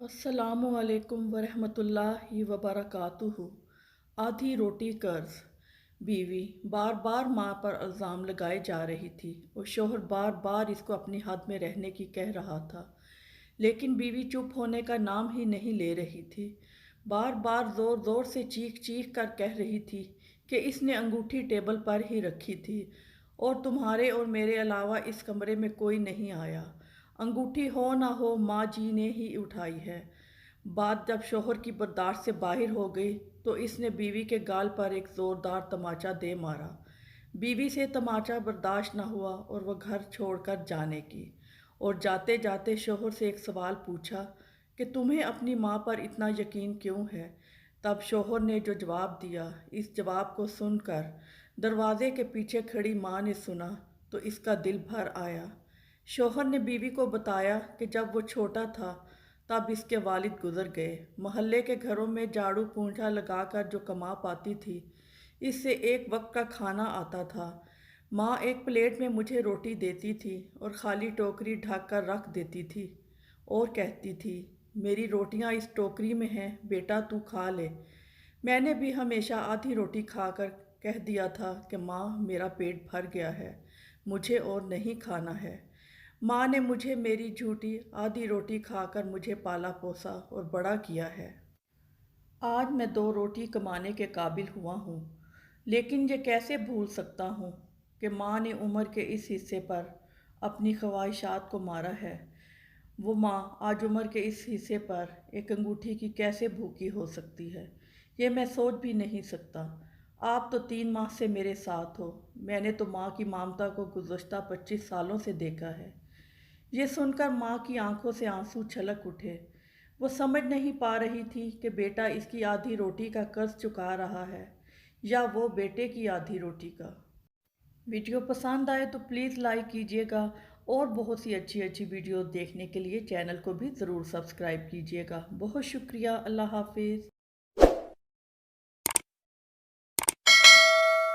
अस्सलामु अलैकुम वरहमतुल्लाहि वबरकातुहू। आधी रोटी कर्ज। बीवी बार बार माँ पर इल्ज़ाम लगाए जा रही थी और शोहर बार बार इसको अपनी हद में रहने की कह रहा था, लेकिन बीवी चुप होने का नाम ही नहीं ले रही थी। बार बार ज़ोर ज़ोर से चीख चीख कर कह रही थी कि इसने अंगूठी टेबल पर ही रखी थी और तुम्हारे और मेरे अलावा इस कमरे में कोई नहीं आया। अंगूठी हो ना हो, माँ जी ने ही उठाई है। बात जब शोहर की बर्दाश्त से बाहर हो गई तो इसने बीवी के गाल पर एक ज़ोरदार तमाचा दे मारा। बीवी से तमाचा बर्दाश्त न हुआ और वह घर छोड़कर जाने की, और जाते जाते शोहर से एक सवाल पूछा कि तुम्हें अपनी माँ पर इतना यकीन क्यों है। तब शोहर ने जो जवाब दिया, इस जवाब को सुनकर दरवाजे के पीछे खड़ी माँ ने सुना तो इसका दिल भर आया। शोहर ने बीवी को बताया कि जब वो छोटा था तब इसके वालिद गुजर गए। मोहल्ले के घरों में झाड़ू पोंछा लगाकर जो कमा पाती थी, इससे एक वक्त का खाना आता था। माँ एक प्लेट में मुझे रोटी देती थी और खाली टोकरी ढक कर रख देती थी और कहती थी, मेरी रोटियां इस टोकरी में हैं, बेटा तू खा ले। मैंने भी हमेशा आधी रोटी खाकर कह दिया था कि माँ मेरा पेट भर गया है, मुझे और नहीं खाना है। माँ ने मुझे मेरी झूठी आधी रोटी खाकर मुझे पाला पोसा और बड़ा किया है। आज मैं दो रोटी कमाने के काबिल हुआ हूँ, लेकिन ये कैसे भूल सकता हूँ कि माँ ने उम्र के इस हिस्से पर अपनी ख्वाहिशात को मारा है। वो माँ आज उम्र के इस हिस्से पर एक अंगूठी की कैसे भूखी हो सकती है, ये मैं सोच भी नहीं सकता। आप तो 3 माह से मेरे साथ हो, मैंने तो माँ की ममता को गुज़श्ता 25 सालों से देखा है। ये सुनकर माँ की आंखों से आंसू छलक उठे। वो समझ नहीं पा रही थी कि बेटा इसकी आधी रोटी का कर्ज चुका रहा है या वो बेटे की आधी रोटी का। वीडियो पसंद आए तो प्लीज़ लाइक कीजिएगा और बहुत सी अच्छी अच्छी वीडियो देखने के लिए चैनल को भी ज़रूर सब्सक्राइब कीजिएगा। बहुत शुक्रिया। अल्लाह हाफिज़।